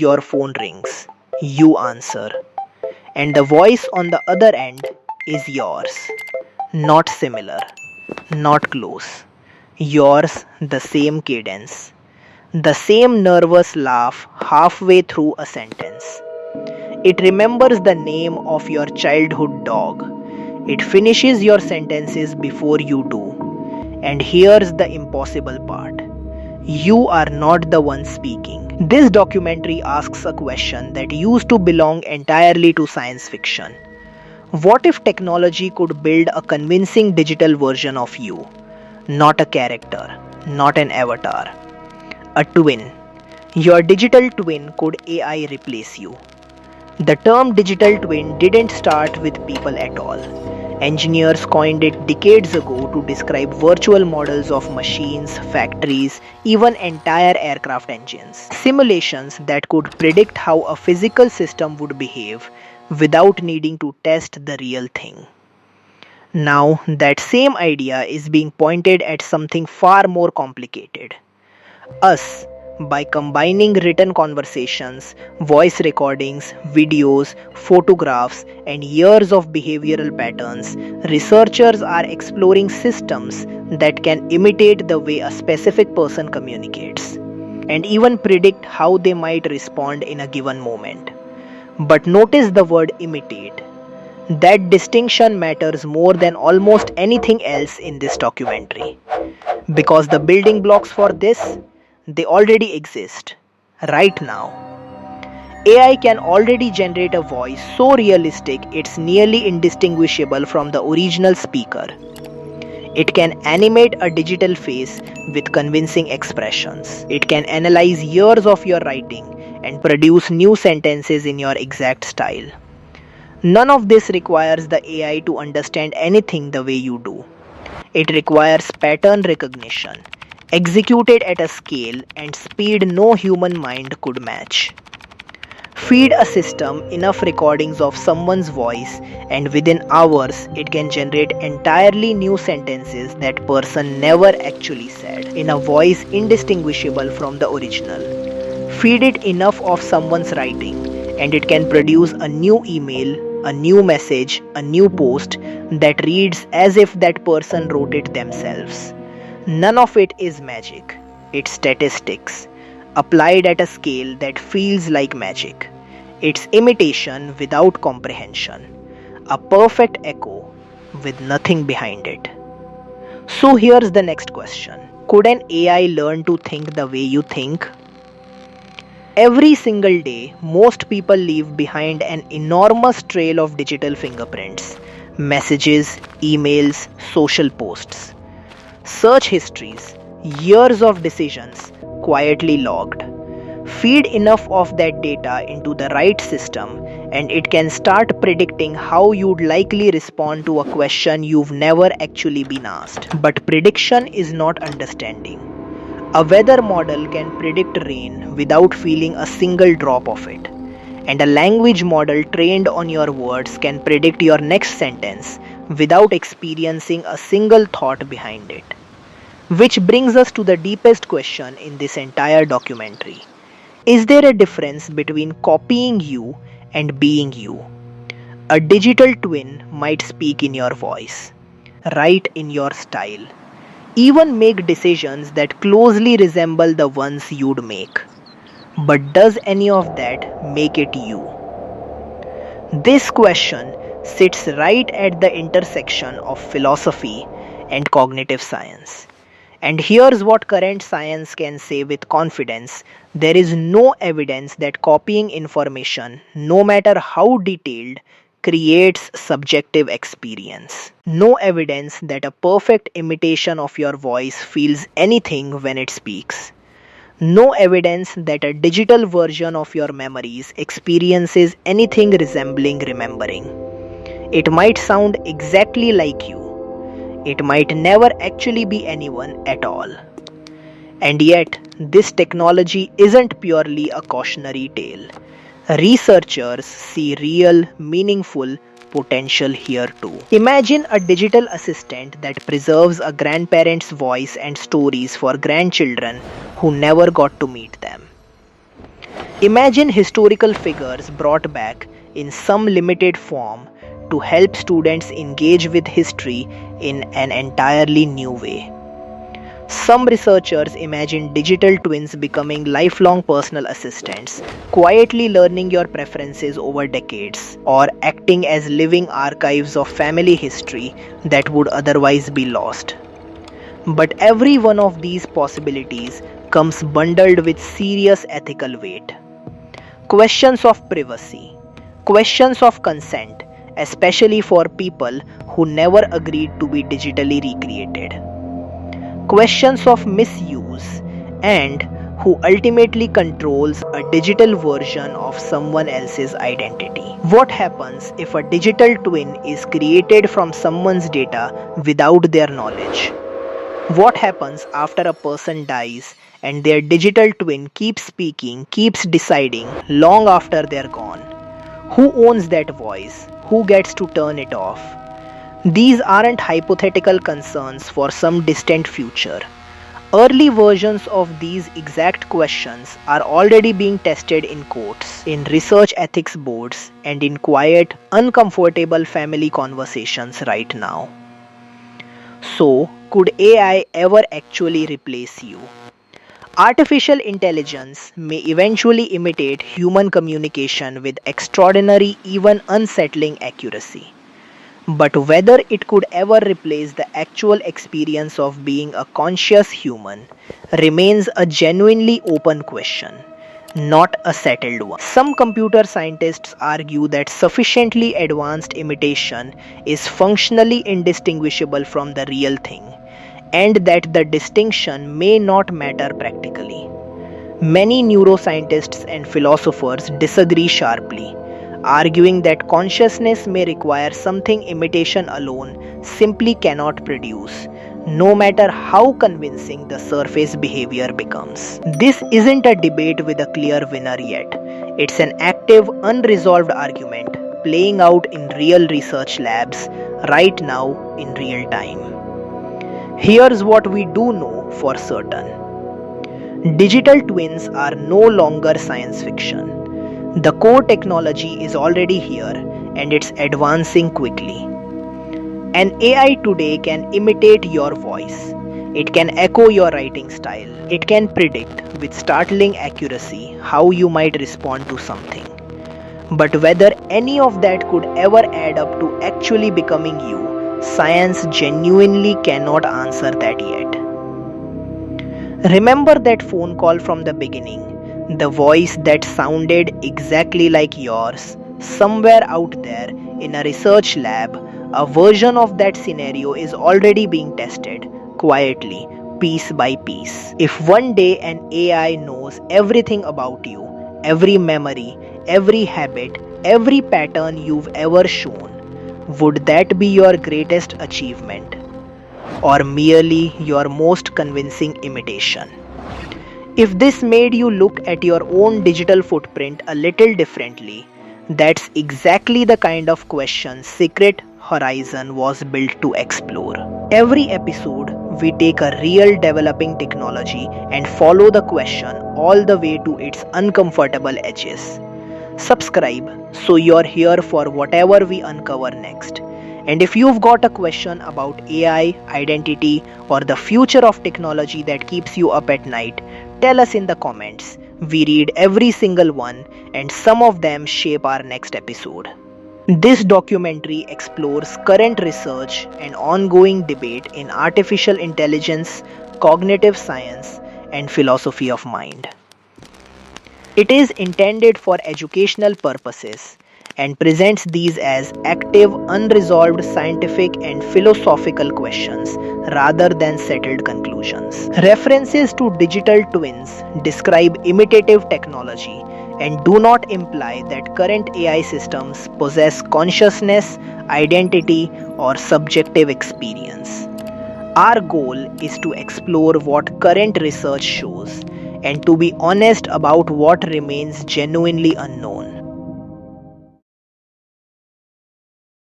Your phone rings. You answer. And the voice on the other end is yours. Not similar. Not close. Yours, the same cadence. The same nervous laugh halfway through a sentence. It remembers the name of your childhood dog. It finishes your sentences before you do. And here's the impossible part. You are not the one speaking. This documentary asks a question that used to belong entirely to science fiction. What if technology could build a convincing digital version of you? Not a character, not an avatar. A twin. Your digital twin could AI replace you. The term digital twin didn't start with people at all. Engineers coined it decades ago to describe virtual models of machines, factories, even entire aircraft engines. Simulations that could predict how a physical system would behave without needing to test the real thing. Now, that same idea is being pointed at something far more complicated. Us, by combining written conversations, voice recordings, videos, photographs, and years of behavioral patterns, researchers are exploring systems that can imitate the way a specific person communicates, and even predict how they might respond in a given moment. But notice the word imitate. That distinction matters more than almost anything else in this documentary. Because the building blocks for this, they already exist. Right now. AI can already generate a voice so realistic it's nearly indistinguishable from the original speaker. It can animate a digital face with convincing expressions. It can analyze years of your writing and produce new sentences in your exact style. None of this requires the AI to understand anything the way you do. It requires pattern recognition, executed at a scale and speed no human mind could match. Feed a system enough recordings of someone's voice, and within hours, it can generate entirely new sentences that person never actually said, in a voice indistinguishable from the original. Feed it enough of someone's writing, and it can produce a new email, a new message, a new post that reads as if that person wrote it themselves. None of it is magic. It's statistics, applied at a scale that feels like magic. It's imitation without comprehension. A perfect echo with nothing behind it. So here's the next question. Could an AI learn to think the way you think? Every single day, most people leave behind an enormous trail of digital fingerprints, messages, emails, social posts. Search histories, years of decisions, quietly logged. Feed enough of that data into the right system, and it can start predicting how you'd likely respond to a question you've never actually been asked. But prediction is not understanding. A weather model can predict rain without feeling a single drop of it. And a language model trained on your words can predict your next sentence without experiencing a single thought behind it. Which brings us to the deepest question in this entire documentary. Is there a difference between copying you and being you? A digital twin might speak in your voice, write in your style, even make decisions that closely resemble the ones you'd make. But does any of that make it you? This question sits right at the intersection of philosophy and cognitive science. And here's what current science can say with confidence. There is no evidence that copying information, no matter how detailed, creates subjective experience. No evidence that a perfect imitation of your voice feels anything when it speaks. No evidence that a digital version of your memories experiences anything resembling remembering. It might sound exactly like you. It might never actually be anyone at all. And yet, this technology isn't purely a cautionary tale. Researchers see real, meaningful potential here too. Imagine a digital assistant that preserves a grandparent's voice and stories for grandchildren who never got to meet them. Imagine historical figures brought back in some limited form to help students engage with history in an entirely new way. Some researchers imagine digital twins becoming lifelong personal assistants, quietly learning your preferences over decades, or acting as living archives of family history that would otherwise be lost. But every one of these possibilities comes bundled with serious ethical weight. Questions of privacy, questions of consent, especially for people who never agreed to be digitally recreated, questions of misuse, and who ultimately controls a digital version of someone else's identity. What happens if a digital twin is created from someone's data without their knowledge? What happens after a person dies and their digital twin keeps speaking, keeps deciding long after they're gone? Who owns that voice? Who gets to turn it off? These aren't hypothetical concerns for some distant future. Early versions of these exact questions are already being tested in courts, in research ethics boards, and in quiet, uncomfortable family conversations right now. So, could AI ever actually replace you? Artificial intelligence may eventually imitate human communication with extraordinary, even unsettling accuracy. But whether it could ever replace the actual experience of being a conscious human remains a genuinely open question, not a settled one. Some computer scientists argue that sufficiently advanced imitation is functionally indistinguishable from the real thing, and that the distinction may not matter practically. Many neuroscientists and philosophers disagree sharply, arguing that consciousness may require something imitation alone simply cannot produce, no matter how convincing the surface behavior becomes. This isn't a debate with a clear winner yet. It's an active, unresolved argument playing out in real research labs right now in real time. Here's what we do know for certain. Digital twins are no longer science fiction. The core technology is already here and it's advancing quickly. An AI today can imitate your voice. It can echo your writing style. It can predict with startling accuracy how you might respond to something. But whether any of that could ever add up to actually becoming you, science genuinely cannot answer that yet. Remember that phone call from the beginning? The voice that sounded exactly like yours, somewhere out there in a research lab, a version of that scenario is already being tested, quietly, piece by piece. If one day an AI knows everything about you, every memory, every habit, every pattern you've ever shown, would that be your greatest achievement? Or merely your most convincing imitation? If this made you look at your own digital footprint a little differently, that's exactly the kind of question Secret Horizon was built to explore. Every episode, we take a real developing technology and follow the question all the way to its uncomfortable edges. Subscribe so you're here for whatever we uncover next. And if you've got a question about AI, identity, or the future of technology that keeps you up at night, tell us in the comments. We read every single one, and some of them shape our next episode. This documentary explores current research and ongoing debate in artificial intelligence, cognitive science, and philosophy of mind. It is intended for educational purposes and presents these as active, unresolved scientific and philosophical questions rather than settled conclusions. References to digital twins describe imitative technology and do not imply that current AI systems possess consciousness, identity, or subjective experience. Our goal is to explore what current research shows and to be honest about what remains genuinely unknown.